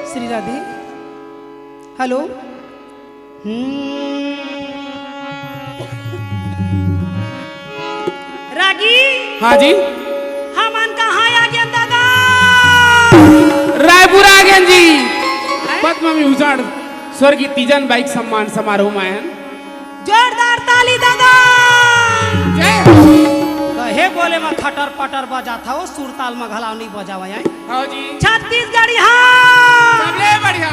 Shri Radhe. Hello. रागी। हाँ जी। हमन कहाँ आ गए दादा? रायपुर आ गए जी। पद्म विभूषण स्वर्गीय तीजन बाइक सम्मान समारोह में आयन। जोरदार ताली दादा। जय कहे बोले में खटर पटर बजा था वो सुरताल में घलाव नहीं बजावा है। हाँ जी। छत्तीसगढ़ी हाँ। सबले बढ़िया।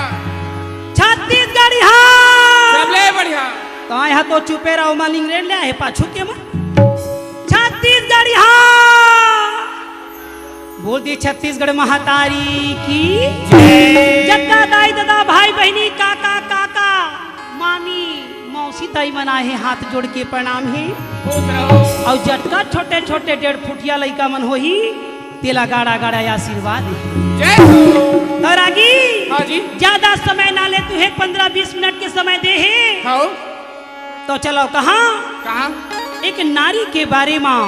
छत्तीसगढ़ी हाँ। सबले बढ़िया। तो यहाँ तो चुपे रहो मालिंग रेड ले है पाछू के में। छत्तीसगढ़ी हाँ। बोल दी छत्तीसगढ़ महातारी की जत्ता दाई दादा भाई बहनी काका काका मामी मौसी ताई मना है हाथ जोड़ के प्रणाम है। और जटका छोटे छोटे 1.5 फुटिया लइका मन होही तेला गाड़ा गाड़ा आशीर्वाद जय तो रागी। हाँ जी। ज्यादा समय ना ले तू 15-20 मिनट के समय दे है। हाँ। तो चलो कहाँ कहाँ? एक नारी के बारे में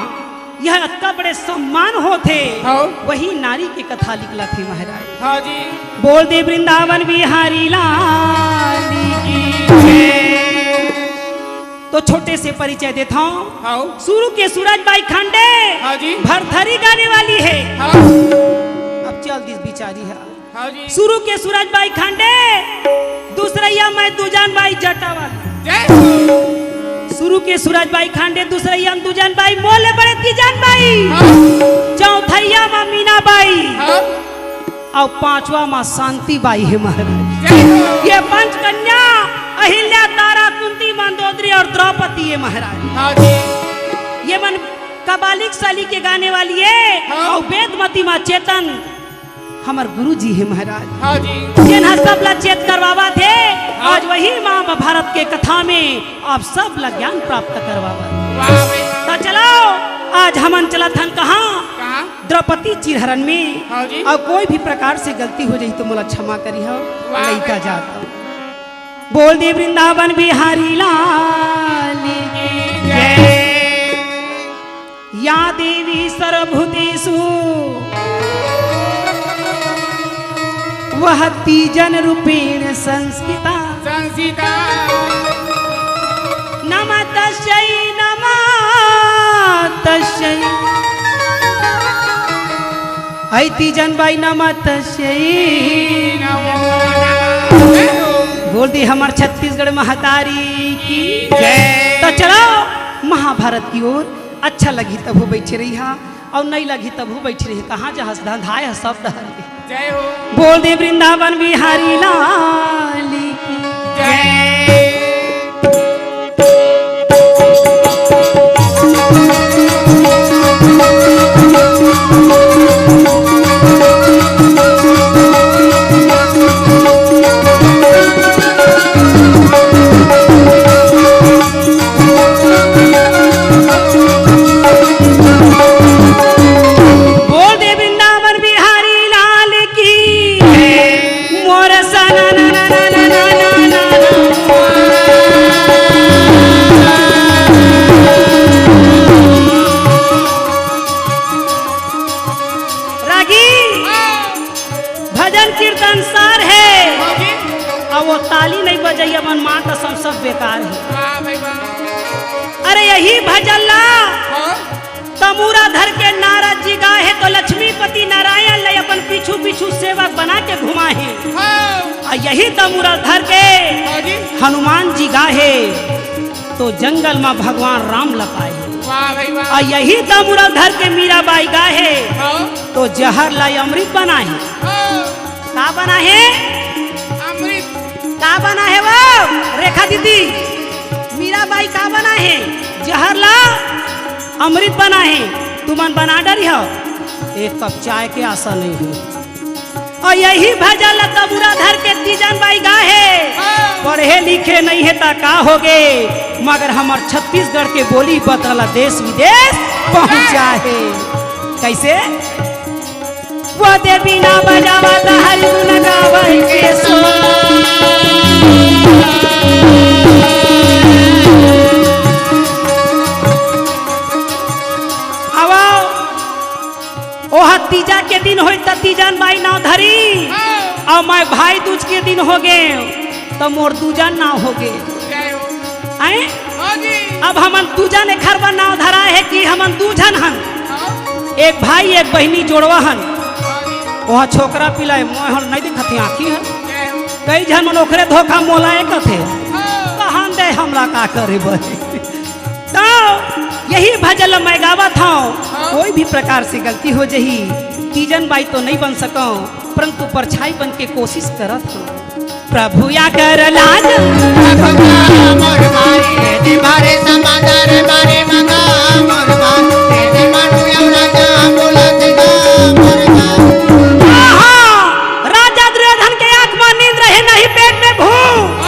यह अत्ता बड़े सम्मान होते। हाँ। वही नारी के कथा लिखला थे महाराज। हाँ जी। बोल दे वृंदावन बिहारी लाल की जय। तो छोटे से परिचय देता हूँ। हाँ। शुरू के सूरज बाई खांडे। हाँ जी। भरथरी गाने वाली है। हाँ। अब चल दिस बिचारी है। हाँ जी। शुरू के सूरज बाई खांडे। दूसरैया मैं दुजान बाई जटा वाली। जय शुरू के सूरज बाई खांडे दूसरैया में दुजान बाई मोले बड़े तीजान बाई। हाँ। चौथैया में मीना बाई। हाँ। और पांचवा माँ शांति बाई है महाराज। जय ये पंच कन्या अहिल्या तारा कुंती मंदोदरी और द्रौपदी है महाराज। हाँ जी। ये मन कबालिक साली के गाने वाली है। हाँ। और वेदमती माँ चेतन हमार गुरु जी है महाराज। हाँ जी। जिन्हें सब ला चेत करवावा थे। हाँ। आज वही माँ भारत के कथा में आप सब ला ज्ञान प्राप्त करवावा। वाह भाई। तो चलो आज हमन चला थन कहाँ कहाँ? द्रौपदी चिरहरण में। हाँ जी। और कोई भी प्रकार से गलती हो जाए तो मोला क्षमा करी हो। वाह लइका भाई। जाता बोल दे वृंदावन बिहारी लाल की जय। या देवी सर्वभूतेषु वह तीजन रूपेण संस्कृता। संसीता। नमः तस्यै नमः तस्यै। ऐ तीजन बाई नमः तस्यै। बोल दी हमार छत्तीसगढ़ महातारी की जय। तो चलो महाभारत की ओर। अच्छा लगी तब वो बैठे रही हा और नहीं लगी तब वो बैठे रही। कहाँ जहाँ धाय है सब डहर। जय हो। बोल दे वृंदावन बिहारी लाल की जय। सब बेकार है। वाह भाई वाह। अरे यही भजन ला हाँ। तमूरा धर के नारद जी गाहे तो लक्ष्मीपति नारायण ले अपन पीछू पीछू सेवक बना के घुमाए। हाँ। और यही तमूरा धर के हाँ जी। हनुमान जी गाहे तो जंगल में भगवान राम लपाए। वाह भाई वाह। और यही तमूरा धर के मीराबाई गाहे हाँ। तो जहर लाई अमृत बनाए। हाँ। का बना है? अमृत। का बना है वो रेखा दीदी? मीराबाई का बना है? जहर ला अमृत बना है। तुमन बना डरी हो एक कप चाय के आशा नहीं हो। और यही भजन तबूरा धर के तीजन बाई गाहे। पढ़े लिखे नहीं है ता का होगे मगर हमार छत्तीसगढ़ के बोली बतला देश विदेश पहुंचा है। कैसे? वो देवी ना बजावा हरि गुण गावे के सो। तीजा के दिन हो तीजन बाई नाव धरी और मैं भाई भाई दूज के दिन हो गए तो मोर दूजा ना हो गए जय हो आए हाँ जी अब हमन दूजा ने घर पर नाव धरा है कि हमन दूजन हन हाँ एक भाई एक बहनी जोड़वा हन हाँ जी वहाँ छोकरा पिलाए मोहन नहीं दिखती आँखी है जय हो कई जन मन ओखरे धोखा मोलाए कथे हाँ कहाँ दे हमला का करे बही तो यही भजन मैं गावा था कोई भी प्रकार से गलती हो जही तीजन बाई तो नहीं बन सको परंतु परछाई बन के कोशिश करत हूँ प्रभु या कर लाज मोर मारे दे मारे समादार मारे मंगा मोर मारे दे मानु यौना जा बोलत गा मोर गा आहा, राजा दुर्योधन के आंख में नींद रहे नहीं पेट में भूख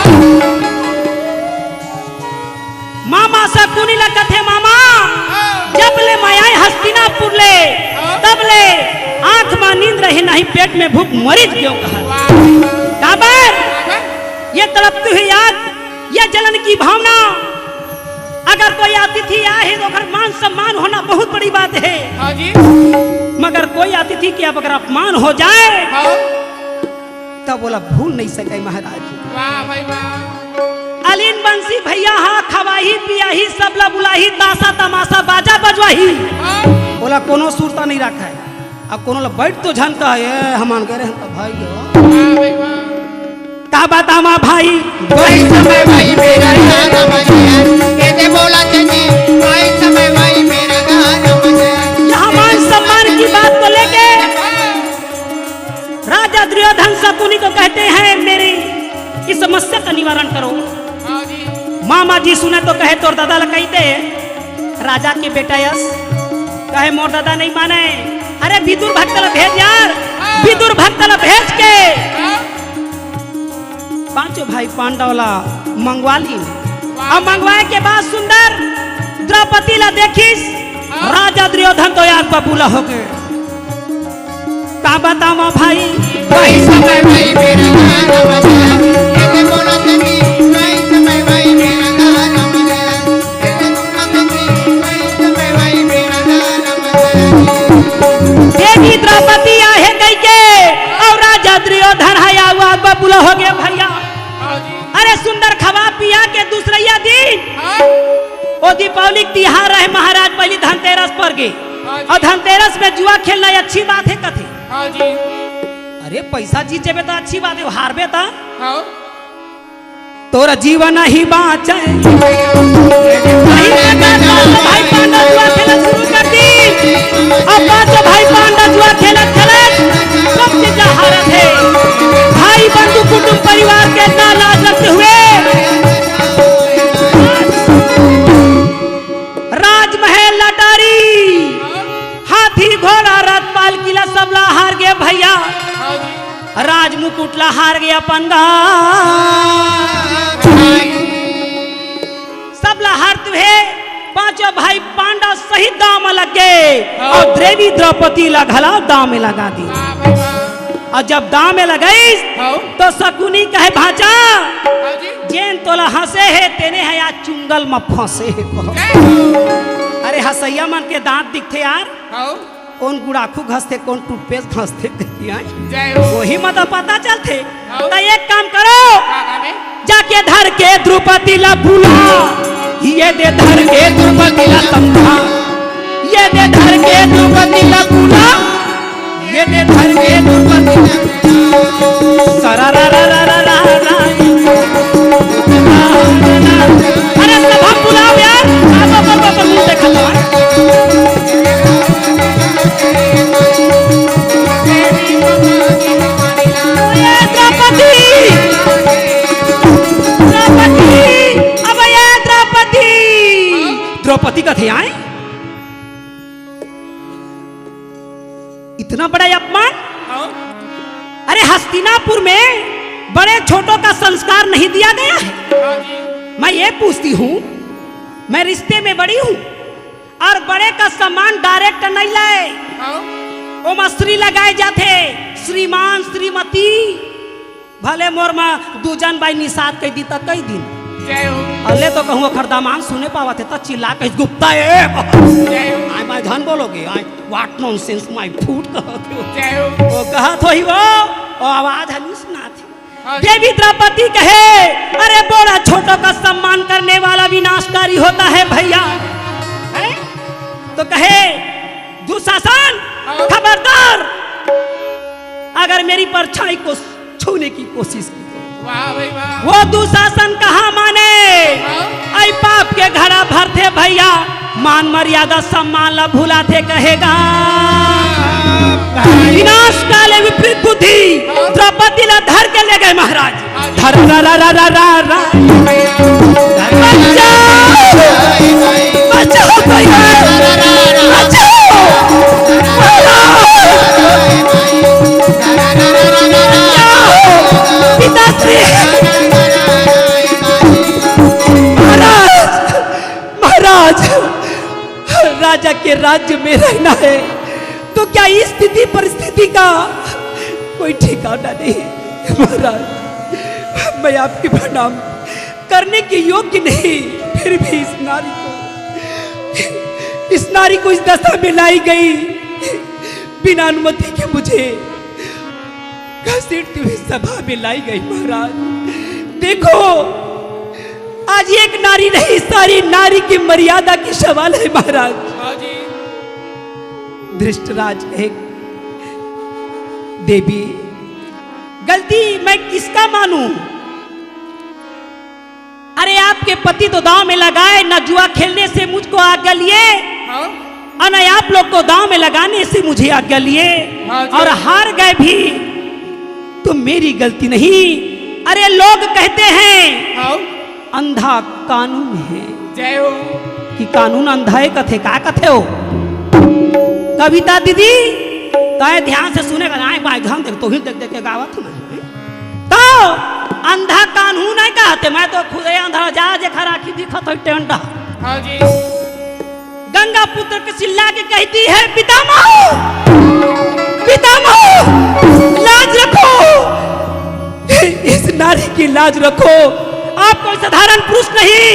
मामा से कुनी लगत है मामा जब ले मैं आई हस्तिनापुर ले तब ले आंख में नींद रही नहीं पेट में भूख मरीज क्यों कहा काबर ये तड़पती हुई याद ये जलन की भावना अगर कोई अतिथि आए तो अगर मान सम्मान होना बहुत बड़ी बात है हाँ जी मगर कोई अतिथि की अब अगर अपमान हो जाए हाँ तो बोला भूल नहीं सके महाराज वाह भाई वाह अलीन बंसी भैया हाँ खवाही पियाही सबला बुलाही तासा तमाशा बाजा बजवाही हाँ बोला कोनो सुरता नहीं रखा है अब कोनो बैठ तो झनका है हमान कह रहे हैं तो भाई वाह भाई वाह का बतामा भाई वही समय भाई मेरा गाना बजाया कैसे बोला जी वही समय भाई मेरा गाना बजाया यहाँ मान सम्मान की बात को लेके राजा दुर्योधन शकुनी को कहते हैं मेरी इस समस्या का निवारण करो हाँ जी मामा जी सुने तो कहे तोर दादा कहते राजा के बेटा यश कहे मोर दादा नहीं माने अरे विदुर भक्तल भेज यार विदुर भक्तल भेज के पांचों भाई पांडवला मंगवा ली अब मंगवाए के बाद सुंदर द्रौपदी ला देखिस राजा दुर्योधन तो यार बबूला हो गए का बताओ भाई वही समय भाई मेरा गाना बजाया कैसे बोला जी वही समय भाई मेरा गाना बजाया कैसे बोला जी वही समय भाई मेरा गाना बजाया देवी द्रौपदी आहे कह के और राजा दुर्योधन है हुआ बबूला हो गए भैया हाँ जी अरे सुंदर खवा पिया के दूसरा दिन हाँ ओ दीपावली तिहार रहे महाराज पहली धनतेरस पर गए और धनतेरस में जुआ खेलना अच्छी बात है कथे हाँ जी अरे पैसा जीत जेबे तो अच्छी बात है हारबे तो हाँ तोरा जीवन ही बाँचे भाई पांडव जुआ खेला शुरू कर दी अब पांचों भाई पांडव जुआ खेला सब चीज हारत है भाई बंधु कुटुंब परिवार के ना लाज रखते हुए राजमहल लटारी हाथी घोड़ा रथ पाल किला सबला हार गए भैया हाँ जी राज मुकुटला हार गया पंगा सबला हार तुहे पांचों भाई पांडव सही दाम में लग गए और देवी द्रौपदी लगला दाम में लगा दी वाह भाई वाह और जब दाम में लगाई हाँ तो शकुनी कहे भाचा हाँ जी जेन तोला हंसे है तेने है यार चुंगल में फंसे है कहो। जय हो अरे हसैया मन के दांत दिखते यार हाँ कौन गुड़ाखू घसते कौन टूथपेस्ट घसते जय हो वही मतलब पता चलते हाँ। तो एक काम करो काका में जाके धर के द्रौपदी ला बुला ये दे धर के द्रौपदी ला समझा ये दे धर के द्रौपदी ला बुला ये दे धर के द्रौपदी ला सरारारारारारा अरे सब हम बुलाओ यार आप मुंह देखा द्रौपदी अब ये द्रौपदी का थे आए इतना बड़ा अपमान हाँ अरे हस्तिनापुर में बड़े छोटों का संस्कार नहीं दिया गया है हाँ जी मैं ये पूछती हूँ मैं रिश्ते में बड़ी हूँ और बड़े का सम्मान डायरेक्ट नहीं लाए हाँ ओमा श्री लगाए जाते श्रीमान श्रीमती भले मोर में दूजन बाई निषाद कह दी तक कई दिन जय हो अल्ले तो कहूँ खरदामान सुने पावा थे तब चिल्ला कह गुप्ता जय हो आई माय धन बोलोगे I what nonsense my food कहोगे जय हो वो कहा तो ही वो आवाज हमें सुना थी देवी द्रौपदी कहे अरे बड़ा छोटों का सम्मान करने वाला विनाशकारी होता है भैया, है? तो कहे दुशासन खबरदार, अगर मेरी परछाई को छूने की कोशिश की तो वाह भाई वाह। वो दुशासन कहाँ माने, आई पाप के घड़ा भरते भैया, मान मर्यादा सम्मान ला भुलाते कहेगा, विनाश काले विपरीत बुद्धि द्रौपदी ला धर के ले गए महाराज, धर रा रा रा रा रा रा, बचाओ भैया, बचाओ पिताश्री, महाराज महाराज, राजा के राज्य में रहना है तो क्या इस स्थिति परिस्थिति का कोई ठिकाना नहीं। महाराज मैं आपकी प्रणाम करने के योग्य नहीं, फिर भी इस नारी को इस दशा में लाई गई, बिना अनुमति के मुझे घसीटती हुई सभा में लाई गई। महाराज देखो, आज एक नारी नहीं, सारी नारी की मर्यादा की सवाल है महाराज। धृष्टराज एक देवी, गलती मैं किसका मानूं? अरे आपके पति तो दांव में लगाए, न जुआ खेलने से मुझको आज्ञा लिए, और न आप लोग को दांव में लगाने से मुझे आज्ञा लिए, और हार गए भी तो मेरी गलती नहीं। अरे लोग कहते हैं अंधा कानून है, जय हो कि कानून अंधा है, कथे का कथे हो कविता दीदी ताए ध्यान से सुनेगा ना, बाय ध्यान देख तो ही देख देख के गावत हूं तो अंधा कानून है कहते, मैं तो खुद अंधा जा जे खराखी दिखत हो टेंडा। हाँ जी। गंगा पुत्र के चिल्ला के कहती है पितामह पितामह लाज रखो, इस नारी की लाज रखो, आप कोई साधारण पुरुष नहीं,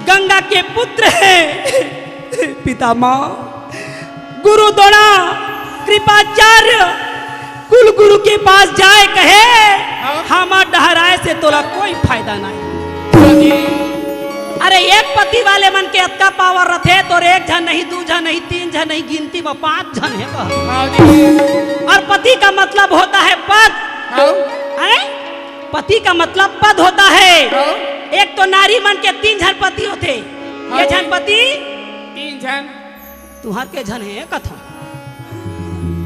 गंगा के पुत्र हैं। पितामह गुरु द्रोणा कृपाचार्य कुल गुरु के पास जाए, कहे हमार डहराए से तोला कोई फायदा नहीं। अरे एक पति वाले मन के अतका पावर रथे तो एक जन नहीं, दू जन नहीं, तीन जन नहीं, गिनती में 5 जन है। और पति का मतलब होता है पद, है? पति का मतलब पद होता है। एक तो नारी मन के 3 जन पति होते, ये जन पति 3 जन, तुहार के जन है कथा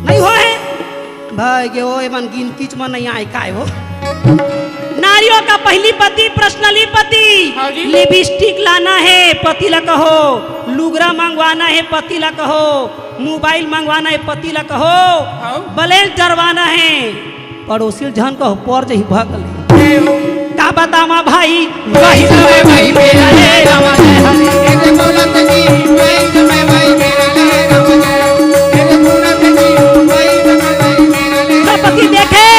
नहीं हो है भाई के वो मन गिनती मन नहीं आए काय हो। नारियों का पहली पति पर्सनली पति, लिपस्टिक लाना है पति ला कहो, लुगरा मंगवाना है पति ला कहो, मोबाइल मंगवाना है पति ला कहो, बैलेंस डरवाना है पड़ोसी जन कहो, पर जही भगल का बतामा भाई, वही समय भाई मेरा है रामा जय हरि, बोलत जी वही समय भाई मेरा है रामा जय, बोलत जी वही समय भाई मेरा है। पति देखे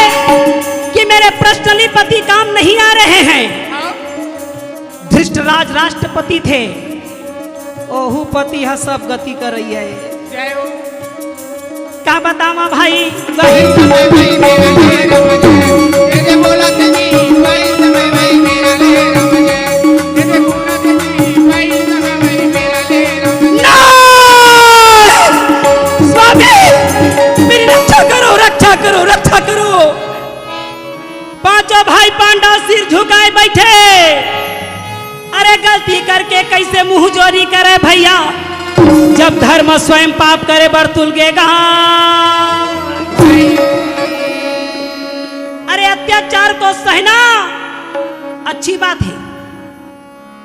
कि मेरे पर्सनली पति काम नहीं आ रहे हैं। धृष्टराज राष्ट्रपति थे, ओहू पति है सब गति कर रही है। जय हो। क्या बतावा भाई, वही समय भाई मेरा है रामा जय, बोलत जी वही समय भाई मेरा है रामा जय, बोलत जी वही समय भाई मेरा है रामा जय। स्वामी मेरी रक्षा करो, रक्षा करो, रक्षा करो। पांचों भाई पांडव सिर झुकाए बैठे, अरे गलती करके कैसे मुंह जोरी करे भैया, जब धर्म स्वयं पाप करे बरतुल गेगा। अरे अत्याचार को सहना अच्छी बात है,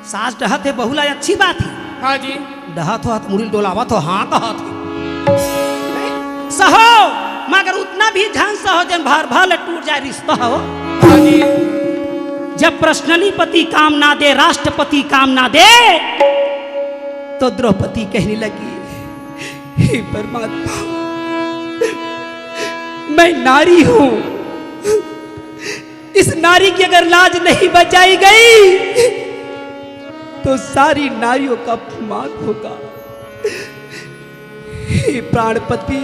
सास डहत है बहुला अच्छी बात है। हाँ जी। डहत हो मुड़ी डोलावत हो, हाँ कहत है सहो, मगर उतना भी ढंग सहो जन भर भर टूट जाए रिश्ता हो। हाँ जी। जब पर्सनली पति काम ना दे, राष्ट्रपति काम ना दे, तो द्रौपदी कहने लगी हे परमात्मा, मैं नारी हूं, इस नारी की अगर लाज नहीं बचाई गई तो सारी नारियों का अपमान होगा। हे प्राणपति,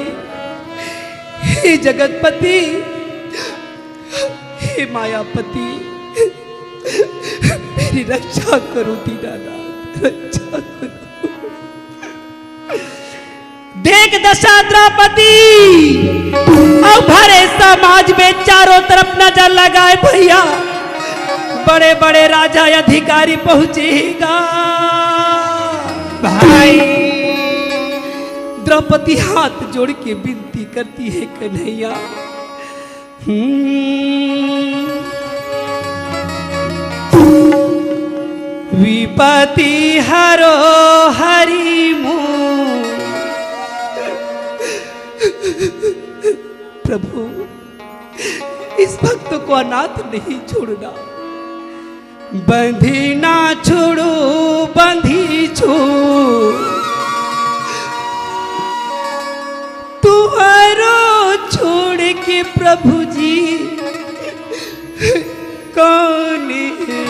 हे जगतपति, हे हे मायापति, मेरी रक्षा करो दीनानाथ, रक्षा करो। देख दशा द्रौपदी अब भरे समाज में चारों तरफ नजर लगाए भैया, बड़े बड़े राजा अधिकारी पहुंचेगा भाई। द्रौपदी हाथ जोड़ के विनती करती है कन्हैया, विपत्ति हरो हरि मुँह। प्रभु इस भक्त को अनाथ नहीं छोड़ना, बंधी ना छोड़ो बंधी छोड़, तुम्हारो छोड़ के प्रभु जी कौन है।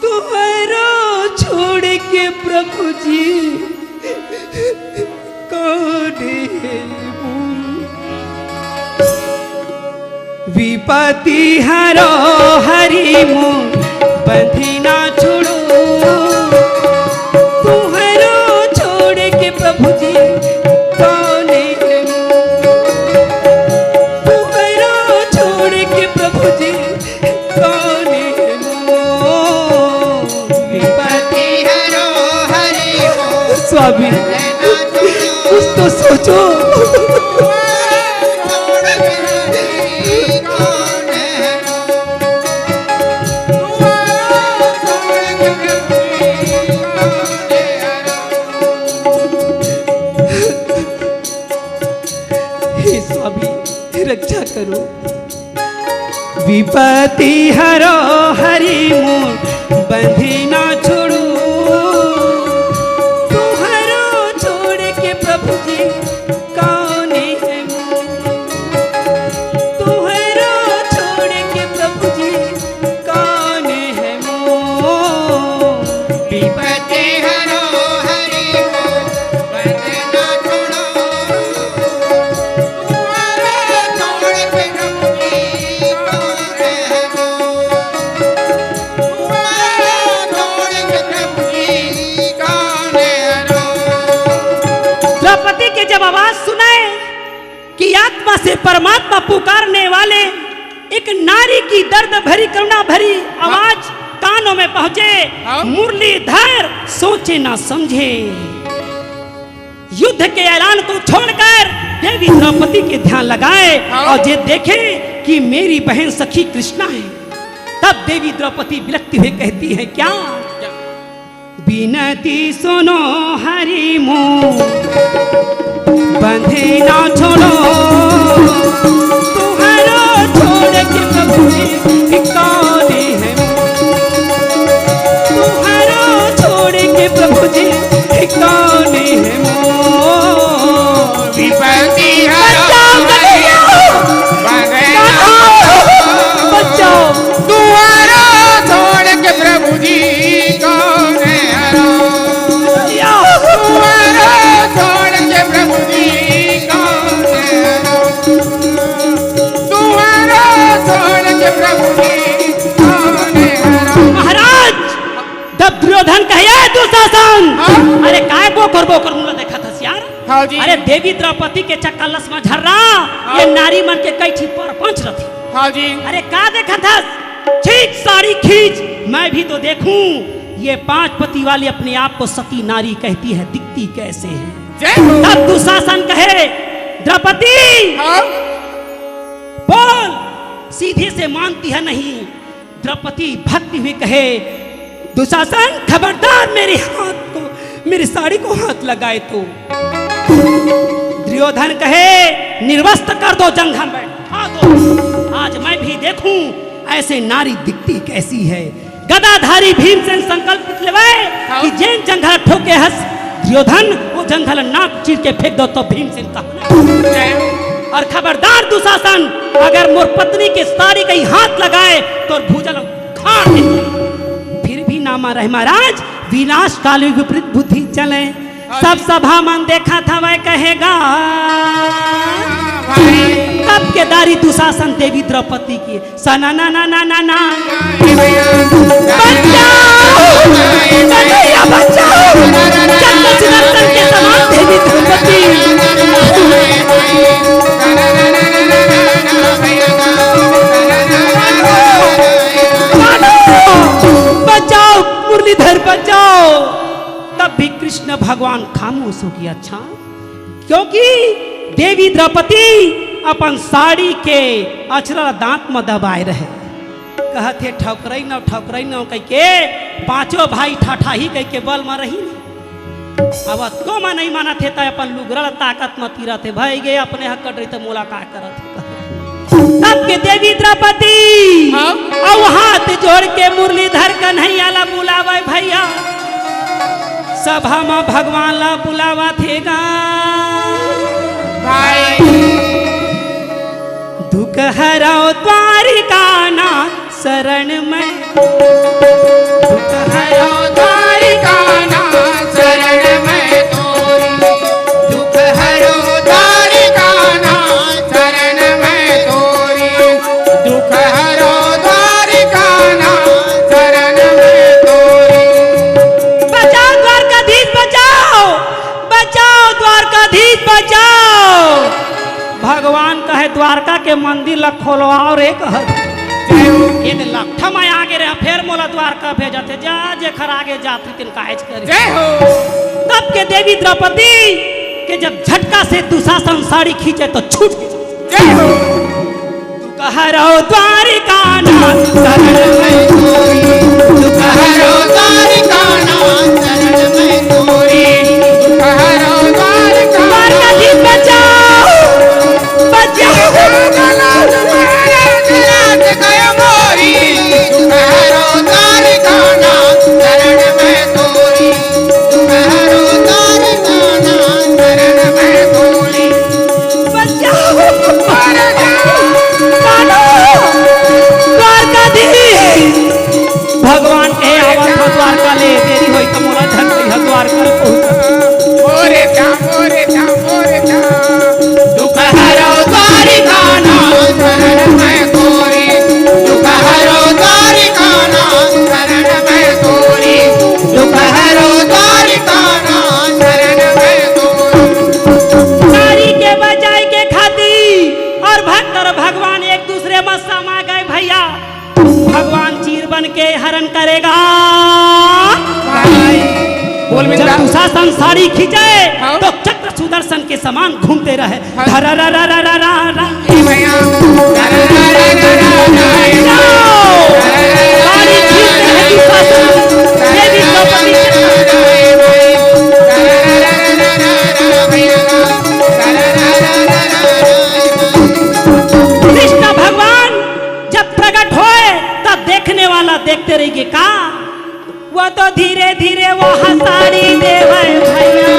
तुम्हारो छोड़ के प्रभु जी कौन है। विपत्ति हरो हरि मुँह, बंधी ना छोड़ो, तुम्हारो छोड़ के प्रभु जी कौन है। तुम्हारो छोड़ के प्रभु जी कौन है। विपत्ति हरो हरि मुँह, स्वामी कुछ तो सोचो। हे स्वामी रक्षा करो। विपत्ति हरो हरि मुँह, बंधी ना छोड़ो, तुम्हारो छोड़ के प्रभु जी कौन है। तुम्हारो छोड़ के प्रभु जी कौन है। विपत्ति हरो हरि मुँह, बंधी ना छोड़ो, तुम्हारो छोड़ के प्रभु जी कौन है। तुम्हारो छोड़ के प्रभु जी कौन है। द्रौपदी के जब आवाज सुनाए कि आत्मा से परमात्मा पुकारने वाले एक नारी की दर्द भरी करुणा भरी आवाज कानों में पहुंचे, मुरलीधर सोचे ना समझे युद्ध के ऐलान को छोड़कर देवी द्रौपदी के ध्यान लगाए और ये देखे कि मेरी बहन सखी कृष्णा है। तब देवी द्रौपदी विलखती हुई कहती है क्या, बिनती सुनो हरि मुँह, बंधे ना छोड़ो, तुम्हारो छोड़ के प्रभु जी कौन है। तुम्हारो छोड़ के प्रभु जी कौन है। विपत्ति हरो हरि मुँह, बंधी ना छोड़ो, बचाओ तुम्हारो छोड़ के प्रभु जी कौन है। तुम्हारो छोड़ के प्रभु जी कौन है। तुम्हारो छोड़ के प्रभु जी कौन है। महाराज जब दुर्योधन कहे दुशासन, अरे काय बोकर मुला देखा था यार। हाँ जी। अरे देवी द्रौपदी के चक्कलस में झर्रा ये नारी मन के कई छी पर पंच रथी। हाँ जी। अरे का देखा था, ठीक साड़ी खींच मैं भी तो देखूं। ये 5 पति वाली अपने आप को सती नारी कहती है, दिखती कैसे है। जय हो। तब दुशासन कहे द्रौपदी हाँ? बोल, सीधे से मानती है नहीं। द्रौपदी भक्ति हुई कहे दुशासन खबरदार मेरे हाथ को, मेरी साड़ी को हाथ लगाए तो। दुर्योधन कहे निर्वस्त्र कर दो, जंघा में बैठा दो, आज मैं भी देखूं ऐसे नारी दिखती कैसी है। गदाधारी भीमसेन संकल्प लेवाए कि जैन जंघा ठोके हंस दुर्योधन वो जंघल नाक चीर के फेंक दो तो भीमसेन कहना। और खबरदार दुशासन अगर मोर पत्नी के साड़ी कहीं हाथ लगाए तो भूजल खाड़ दे। फिर भी ना मारे महाराज, विनाश काल विपरीत बुद्धि चले। सब सभा मन देखा था वह कहेगा भाई कब के दारी दुशासन देवी द्रौपदी की सना ना ना ना ना ना कन्हैया बचाओ चंद्र सुदर्शन के समान देवी द्रौपदी बचाओ मुरलीधर बचाओ। तब भी कृष्ण भगवान खामोश हो गया। अच्छा क्योंकि देवी द्रौपदी अपन साड़ी के अचरा दांत में दबाए रहे कहते ठोकरई न कह के पांचों भाई ठाठाही कह के बल में रही अब तो मैं नहीं माना थे अपन लुगरल ताकत में तीरा थे भाई गे अपने हक कट रही तो मुलाकात करत तब के देवी द्रौपदी और हाथ जोड़ के मुरलीधर कन्हैया ला बुलावे भैया सभा में भगवान ला बुलावा थेगा दुख हरो द्वारिका ना शरण में दुख हरो द्वारिका ना शरण में तोरी दुख हरो द्वारिका ना शरण में तोरी दुख हरो द्वारिका ना शरण में तोरी। बचाओ द्वारकाधीश बचाओ बचाओ द्वारकाधीश बचाओ। भगवान कहे द्वारका के मंदिर ला खोलवाओ रे कह ये लखा मैं आगे रहे फिर मोला द्वारका भेजते जा जेखर आगे जाती तिन काज करे जय हो। तब के देवी द्रौपदी के जब झटका से दुशासन साड़ी खींचे तो छूट जय हो। कहरो द्वारिका ना शरण में तोरी दुख हरो द्वारिका ना शरण में तोरी दुख हरो द्वारिका द्वारकाधीश बचाओ बचाओ गयो मोरी दुख हरो द्वारिका ना शरण में तोरी दुख हरो द्वारिका ना शरण में तोरी। बचाओ द्वारकाधीश भगवान के आवाज द्वारका ले देरी होई तो मोला झट गई द्वारका पहुंच मोरे जा दुख हरो द्वारिका ना शरण में तोरी दुख हरो द्वारिका ना शरण में तोरी दुख हरो द्वारिका ना शरण में तोरी। साड़ी के बजाय के खाती और भक्त और भगवान एक दूसरे में समा गए भैया भगवान चीर बन के हरण करेगा बोल में जब जा। दुशासन साड़ी खींचे हाँ। तो चक्र सुदर्शन के समान घूमते रहे धरा रा रा रा रा रा रा साड़ी खींचते हैं दुशासन देवी द्रौपदी कृष्ण भगवान जब प्रकट होए तब देखने वाला देखते रहिए का वो तो धीरे धीरे वहाँ साड़ी देवे भैया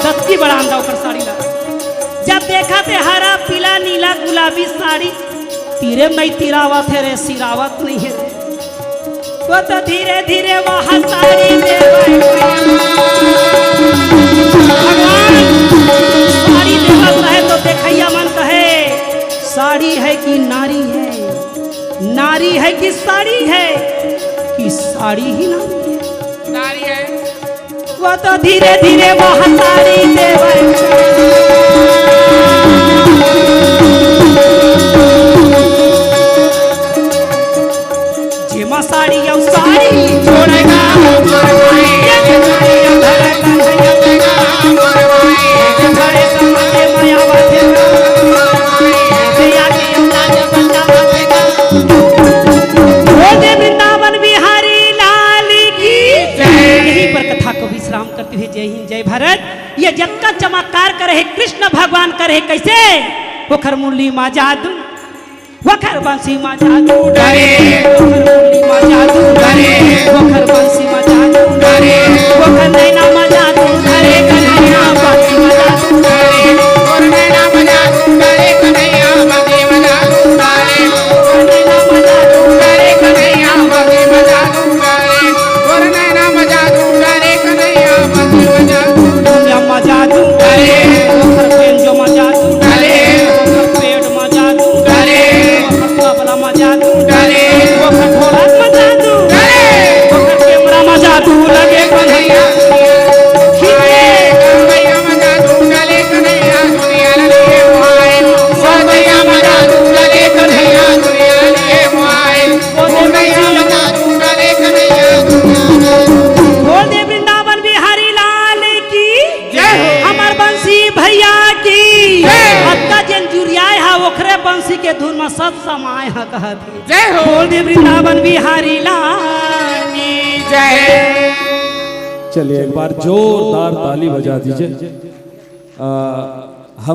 सच्ची बड़ा आंदा ऊपर साड़ी ला जब देखा थे हरा पीला नीला गुलाबी साड़ी तीरे नहीं तिरावा थे रे सिरावत नहीं है रे वो तो धीरे धीरे वहाँ साड़ी देवे भगवान साड़ी देवत रहे तो देखैया मन कहे साड़ी है कि नारी है नारी है कि साड़ी है कि साड़ी ही नारी है नारी है वो तो धीरे धीरे वह साड़ी देवे जेमा साड़ी या साड़ी छोड़ेगा ये साड़ी या धरेगा बड़े समाजे मायावा थे वृंदावन बिहारी लाल की यहीं पर कथा को विश्राम करते हुए जय हिंद जय भारत। ये जग का चमत्कार करे है कृष्ण भगवान करे कैसे वखर मुरली माँ जादू वखर बंसी माँ जादू डरे वखर मुरली माँ जादू डरे वखर बंसी माँ जादू डरे वखर नैना माँ जादू डरे कन्हैया बंसी माँ जादू डरे और नैना मजा डरे कन्हैया मगे मजा डरे नैना माँ जादू डरे कन्हैया मगे मजा के धुन में सब समाय है कहती जय हो बोल दे वृंदावन बिहारी लाल की जय। चलिए एक बार जोरदार ताली बजा दीजिए।